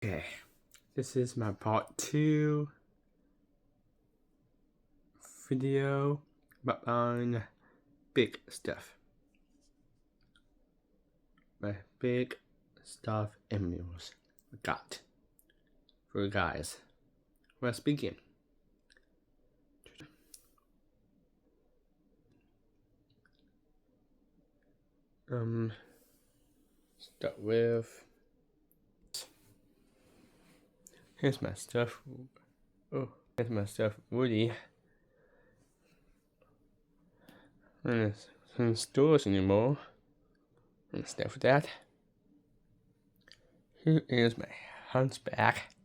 Okay, this is my part 2 video on big stuff. My big stuff animals I got for you guys. Let's begin. Start with, here's my stuff. Oh, here's my stuff Woody. And it's in stores anymore. And stuff like that. Here is my hunchback.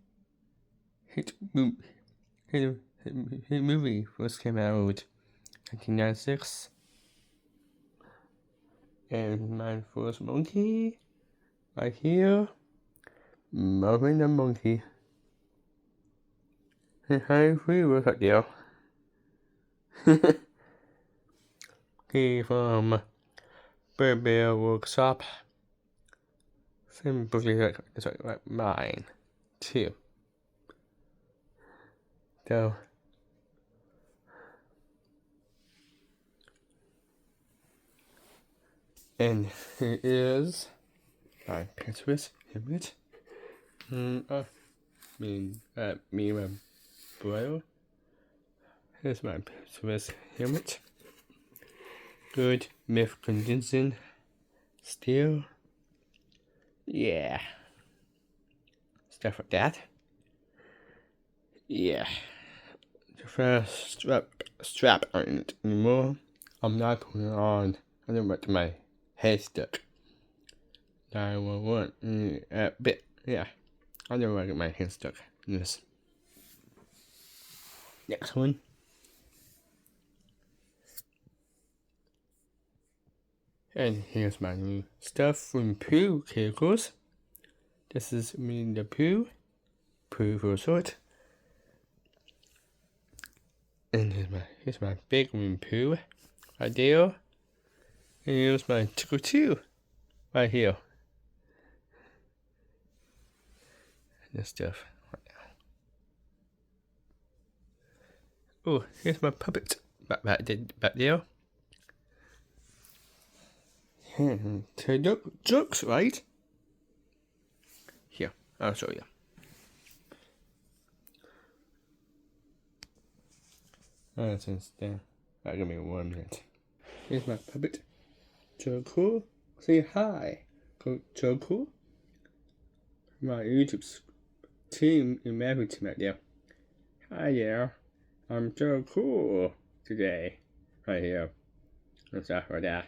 His movie first came out 1996. And my first monkey, right here, Marvin the monkey. And how free was that deal? He from Bird Bear Workshop. Same book like mine, too. So, and here is my Pinterest image. Me and my brother. Here's my Pinterest image. Good myth condition. Still. Yeah. Stuff like that. Yeah. The first strap on it anymore. I'm not putting it on. I don't want my head stuck. I want a bit. Yeah. I don't want my head stuck in this. Next one. And here's my new stuff from Pooh Cables. This is Winnie the Pooh. Pooh for short. And here's my big Winnie Pooh right there. And here's my Tickle 2 right here. And this stuff right now. Oh, here's my puppet back there. And to jokes, right? Here, I'll show you. Since then, give me 1 minute. Here's my puppet, Joe. Say hi, Joe. My YouTube team in every team right there. Hi there, I'm Joe today, right here. And stuff like that.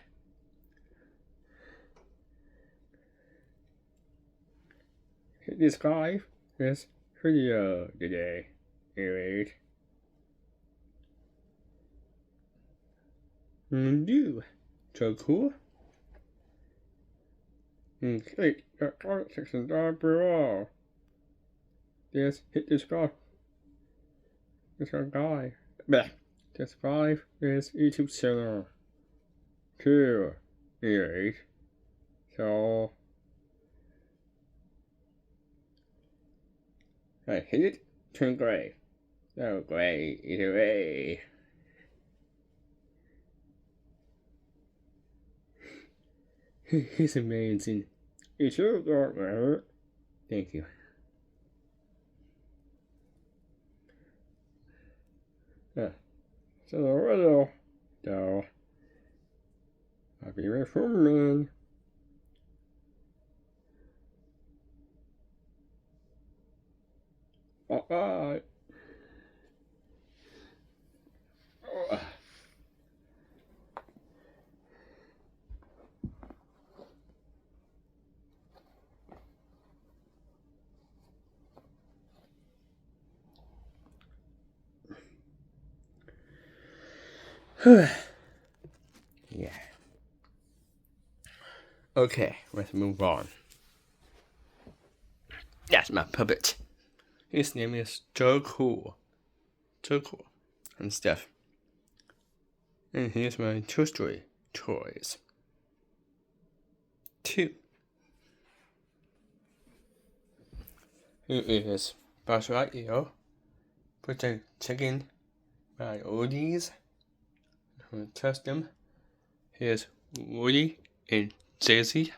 This guy is video today. Alright. You, Joe. And click the comment section down below. Just hit subscribe. Subscribe. Subscribe this YouTube channel. Too. Alright. So I hit it, turn gray. So gray either way. He's amazing. You sure got that. Thank you. So the riddle, though, I'll be right from Bye. Yeah. Okay, let's move on. That's my puppet. His name is Joe Cool. And stuff. And here's my Toy Story toys. 2. Here is Buzz Lightyear. Checking my oldies. I'm gonna test them. Here's Woody and Daisy.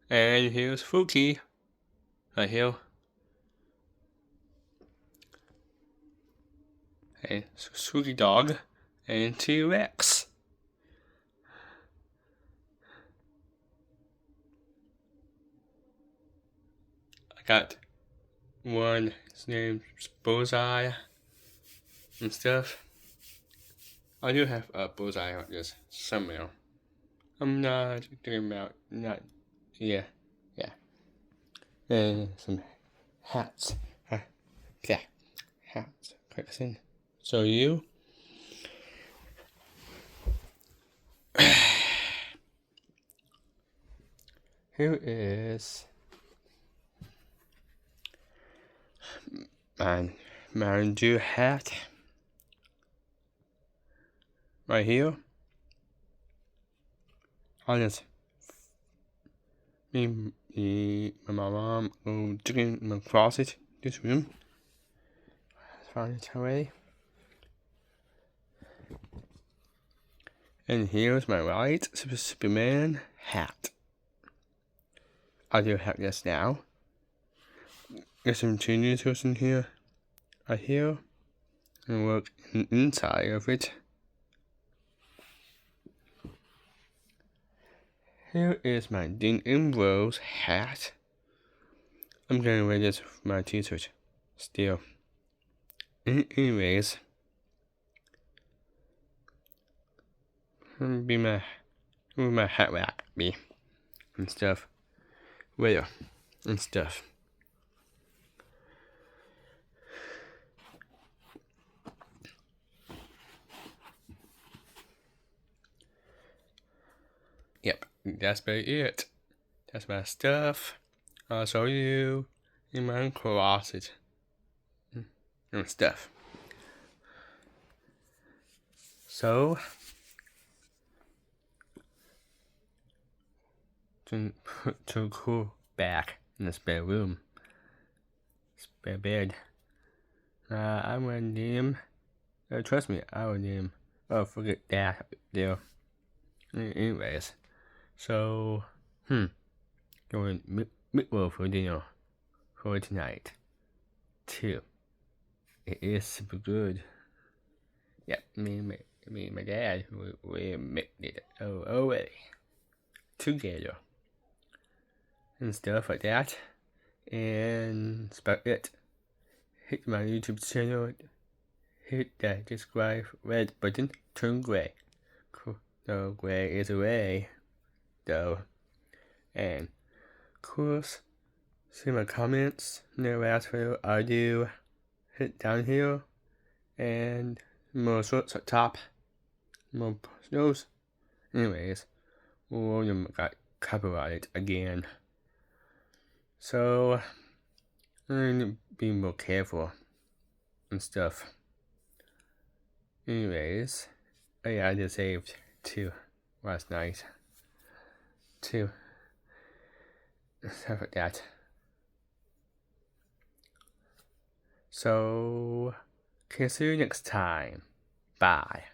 And here's Fooky. Right here. And Spooky Dog. And T-Rex. I got one, his name's Bullseye and stuff. I do have a Bullseye like this somewhere. I'm not thinking about, yeah. And some hats. Yeah, hats. Question. So you? Here is my Mountain Dew hat. Right here. I just my mom digging in my closet this room. Found it already. And here's my white Superman hat. I do have this now. There's some junior tools in here. Right here. And work inside of it. Here is my Dean Ambrose hat. I'm gonna wear this for my t-shirt still. Anyways, be my hat rack be and stuff. Where and stuff. Yep, that's about it. That's my stuff. I'll show you in my closet and stuff. So, to put Cool back in the spare room, spare bed. I'm gonna name. Trust me, I will name. Oh, forget that there. Anyways, so going meatloaf for dinner for tonight too. It is super good. Yeah, me and my dad we made it already together and stuff like that. And that's about it. Hit my YouTube channel. Hit that subscribe red button. Turn gray. Cool. No, gray is away though. And of course, see my comments in the last video I do. Hit down here and more shorts at top, more snows. Anyways, William got copyrighted again, so I need to be more careful and stuff. Anyways, I just saved 2 last night. 2. Stuff like that. So, see you next time. Bye.